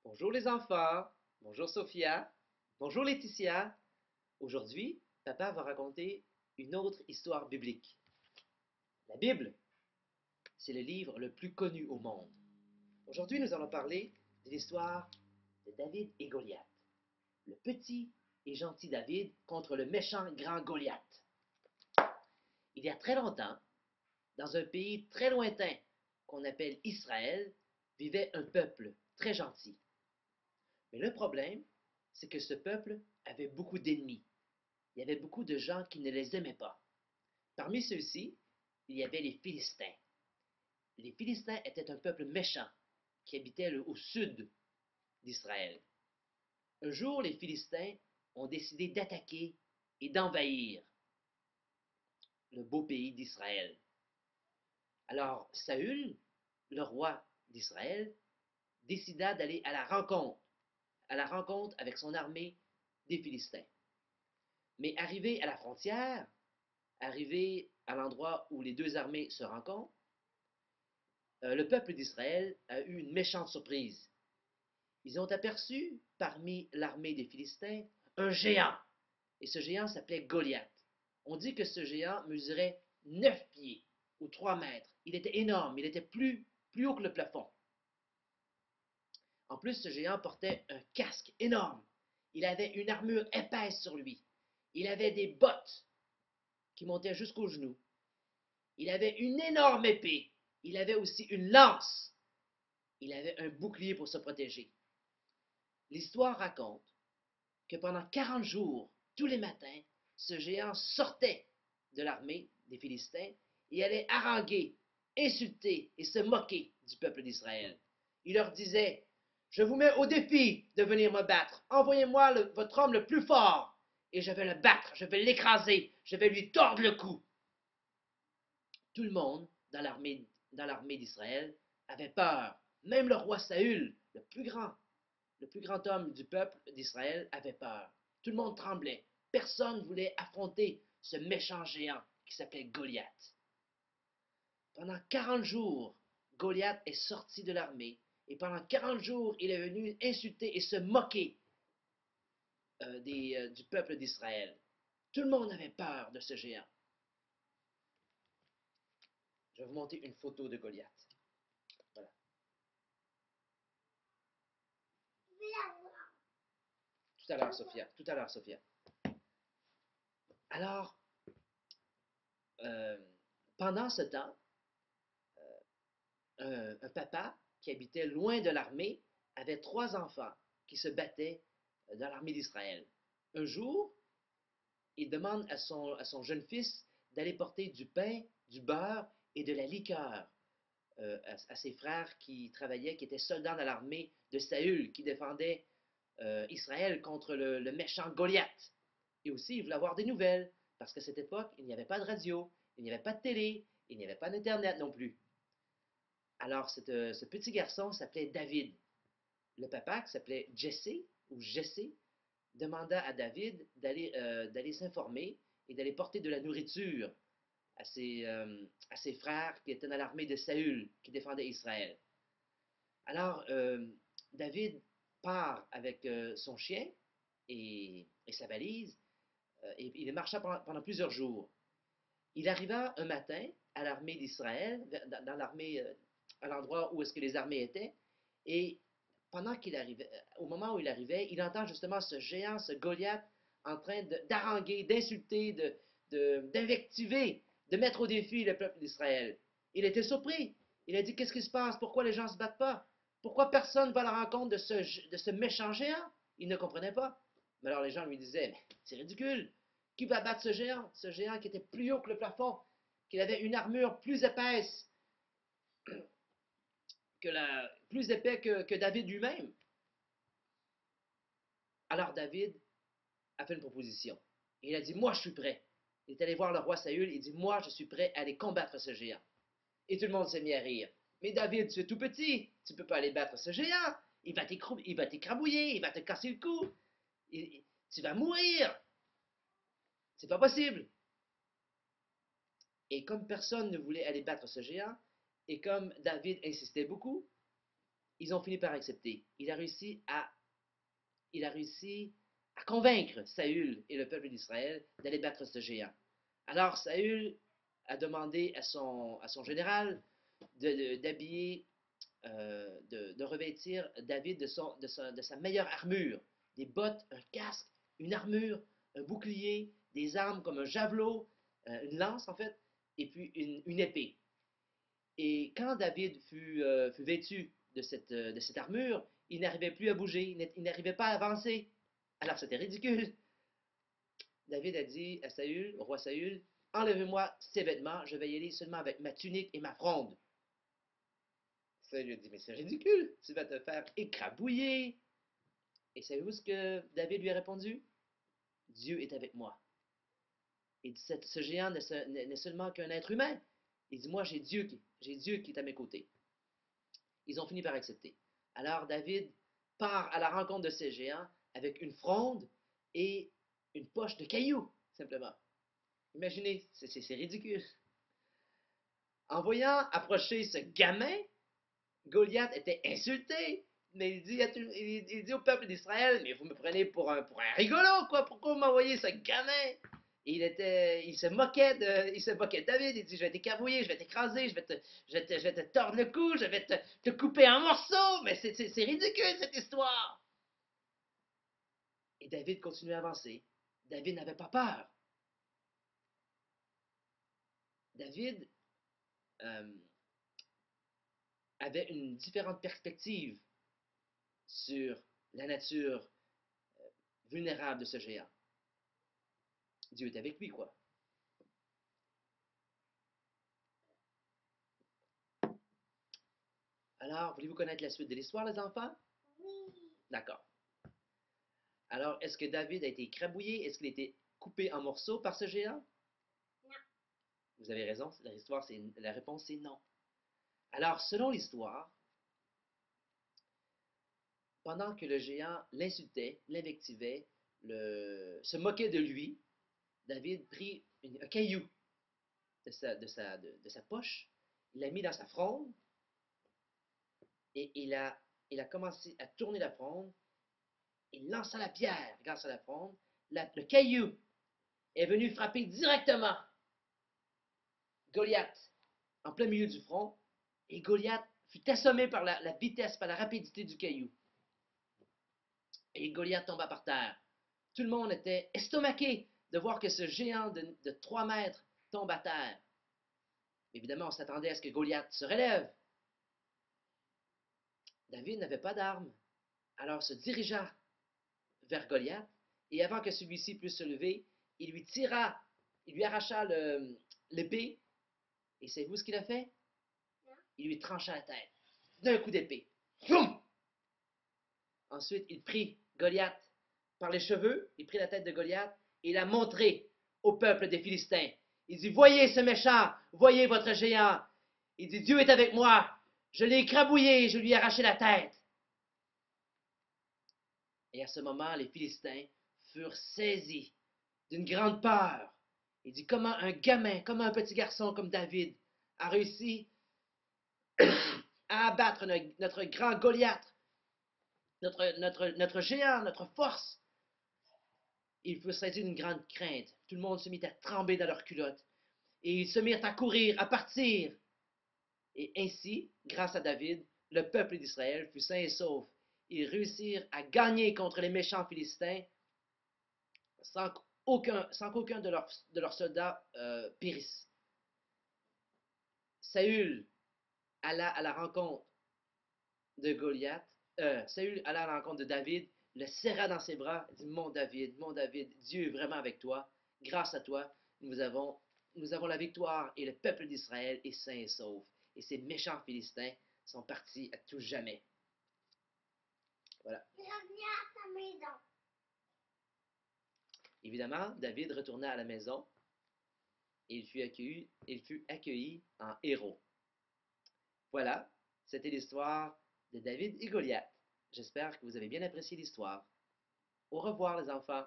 Bonjour les enfants, bonjour Sophia, bonjour Laetitia. Aujourd'hui, papa va raconter une autre histoire biblique. La Bible, c'est le livre le plus connu au monde. Aujourd'hui, nous allons parler de l'histoire de David et Goliath. Le petit et gentil David contre le méchant grand Goliath. Il y a très longtemps, dans un pays très lointain qu'on appelle Israël, vivait un peuple très gentil. Mais le problème, c'est que ce peuple avait beaucoup d'ennemis. Il y avait beaucoup de gens qui ne les aimaient pas. Parmi ceux-ci, il y avait les Philistins. Les Philistins étaient un peuple méchant qui habitait au sud d'Israël. Un jour, les Philistins ont décidé d'attaquer et d'envahir le beau pays d'Israël. Alors Saül, le roi d'Israël, décida d'aller à la rencontre avec son armée des Philistins. Mais arrivé à la frontière, arrivé à l'endroit où les deux armées se rencontrent, le peuple d'Israël a eu une méchante surprise. Ils ont aperçu parmi l'armée des Philistins un géant. Et ce géant s'appelait Goliath. On dit que ce géant mesurait 9 pieds ou 3 mètres. Il était énorme, il était plus haut que le plafond. En plus, ce géant portait un casque énorme. Il avait une armure épaisse sur lui. Il avait des bottes qui montaient jusqu'aux genoux. Il avait une énorme épée. Il avait aussi une lance. Il avait un bouclier pour se protéger. L'histoire raconte que pendant 40 jours, tous les matins, ce géant sortait de l'armée des Philistins et allait haranguer, insulter et se moquer du peuple d'Israël. Il leur disait: Je vous mets au défi de venir me battre. Envoyez-moi votre homme le plus fort et je vais le battre, je vais l'écraser, je vais lui tordre le cou. Tout le monde dans l'armée d'Israël avait peur. Même le roi Saül, le plus grand homme du peuple d'Israël, avait peur. Tout le monde tremblait. Personne ne voulait affronter ce méchant géant qui s'appelait Goliath. Pendant 40 jours, Goliath est sorti de l'armée et pendant 40 jours, il est venu insulter et se moquer du peuple d'Israël. Tout le monde avait peur de ce géant. Je vais vous montrer une photo de Goliath. Voilà. Tout à l'heure, Sophia. Tout à l'heure, Sophia. Alors, euh, pendant ce temps, un papa qui habitait loin de l'armée avait 3 enfants qui se battaient dans l'armée d'Israël. Un jour, il demande à son jeune fils d'aller porter du pain, du beurre et de la liqueur à ses frères qui travaillaient, qui étaient soldats dans l'armée de Saül, qui défendait Israël contre le méchant Goliath. Et aussi, il voulait avoir des nouvelles, parce qu'à cette époque, il n'y avait pas de radio, il n'y avait pas de télé, il n'y avait pas d'Internet non plus. Alors, ce petit garçon s'appelait David. Le papa, qui s'appelait Jesse, ou Jesse, demanda à David d'aller s'informer et d'aller porter de la nourriture à ses frères qui étaient dans l'armée de Saül, qui défendait Israël. Alors, David part avec son chien et sa valise, et il marcha pendant plusieurs jours. Il arriva un matin à l'armée d'Israël, dans l'armée, à l'endroit où est-ce que les armées étaient, et pendant qu'il arrivait, au moment où il arrivait, il entend justement ce géant, ce Goliath, en train d'haranguer, d'insulter, d'invectiver, de mettre au défi le peuple d'Israël. Il était surpris. Il a dit: Qu'est-ce qui se passe? Pourquoi les gens ne se battent pas? Pourquoi personne ne va à la rencontre de ce méchant géant? Il ne comprenait pas. Mais alors les gens lui disaient: Mais c'est ridicule. Qui va battre ce géant? Ce géant qui était plus haut que le plafond, qui avait une armure plus épaisse, plus épais que David lui-même. Alors David a fait une proposition. Et il a dit: Moi, je suis prêt. Il est allé voir le roi Saül. Il dit: Moi, je suis prêt à aller combattre ce géant. Et tout le monde s'est mis à rire. Mais David, tu es tout petit. Tu ne peux pas aller battre ce géant. Il va t'écrabouiller. Il va te casser le cou. Tu vas mourir. C'est pas possible. Et comme personne ne voulait aller battre ce géant, et comme David insistait beaucoup, ils ont fini par accepter. Il a réussi à convaincre Saül et le peuple d'Israël d'aller battre ce géant. Alors Saül a demandé à son général d'habiller, de revêtir David de sa meilleure armure, des bottes, un casque, une armure, un bouclier, des armes comme un javelot, une lance en fait, et puis une épée. Et quand David fut vêtu de cette armure, il n'arrivait plus à bouger, il n'arrivait pas à avancer. Alors c'était ridicule. David a dit à Saül, au roi Saül, enlevez-moi ces vêtements, je vais y aller seulement avec ma tunique et ma fronde. Saül lui a dit, mais c'est ridicule, tu vas te faire écrabouiller. Et savez-vous ce que David lui a répondu? Dieu est avec moi. Et ce géant n'est seulement qu'un être humain. Il dit, moi j'ai Dieu qui est à mes côtés. Ils ont fini par accepter. Alors David part à la rencontre de ces géants avec une fronde et une poche de cailloux, simplement. Imaginez, c'est ridicule. En voyant approcher ce gamin, Goliath était insulté. Mais il dit au peuple d'Israël, mais vous me prenez pour un rigolo, quoi. Pourquoi vous m'envoyez ce gamin? Il se moquait de David. Il dit, je vais t'écarbouiller, je vais t'écraser, je vais te tordre le cou, je vais te couper en morceaux. Mais c'est ridicule, cette histoire. Et David continuait à avancer. David n'avait pas peur. David euh, avait une différente perspective sur la nature vulnérable de ce géant. Dieu est avec lui, quoi. Alors, voulez-vous connaître la suite de l'histoire, les enfants? Oui. D'accord. Alors, est-ce que David a été écrabouillé? Est-ce qu'il a été coupé en morceaux par ce géant? Non. Vous avez raison, la réponse c'est non. Alors, selon l'histoire, pendant que le géant l'insultait, l'invectivait, se moquait de lui, David prit un caillou de sa poche, il l'a mis dans sa fronde et il a commencé à tourner la fronde. Il lança la pierre grâce à la fronde. Le caillou est venu frapper directement Goliath en plein milieu du front et Goliath fut assommé par la vitesse, par la rapidité du caillou. Et Goliath tomba par terre. Tout le monde était estomaqué de voir que ce géant de 3 mètres tombe à terre. Évidemment, on s'attendait à ce que Goliath se relève. David n'avait pas d'arme, alors se dirigea vers Goliath, et avant que celui-ci puisse se lever, il lui arracha l'épée, et savez-vous ce qu'il a fait? Il lui trancha la tête d'un coup d'épée. Boum! Ensuite, il prit Goliath par les cheveux, il prit la tête de Goliath, et il l'a montré au peuple des Philistins. Il dit, voyez ce méchant, voyez votre géant. Il dit, Dieu est avec moi, je l'ai écrabouillé, je lui ai arraché la tête. Et à ce moment, les Philistins furent saisis d'une grande peur. Il dit, comment un gamin, comment un petit garçon comme David a réussi à abattre notre grand Goliath, notre géant, notre force. Ils furent saisis d'une grande crainte. Tout le monde se mit à trembler dans leurs culottes. Et ils se mirent à courir, à partir. Et ainsi, grâce à David, le peuple d'Israël fut sain et sauf. Ils réussirent à gagner contre les méchants Philistins sans qu'aucun de leurs soldats périsse. Saül alla à la rencontre de Goliath, Saül alla à la rencontre de David, le serra dans ses bras, dit, mon David, Dieu est vraiment avec toi. Grâce à toi, nous avons la victoire et le peuple d'Israël est sain et sauf. Et ces méchants Philistins sont partis à tout jamais. Voilà. Il revient à sa maison. Évidemment, David retourna à la maison et il fut accueilli en héros. Voilà, c'était l'histoire de David et Goliath. J'espère que vous avez bien apprécié l'histoire. Au revoir les enfants.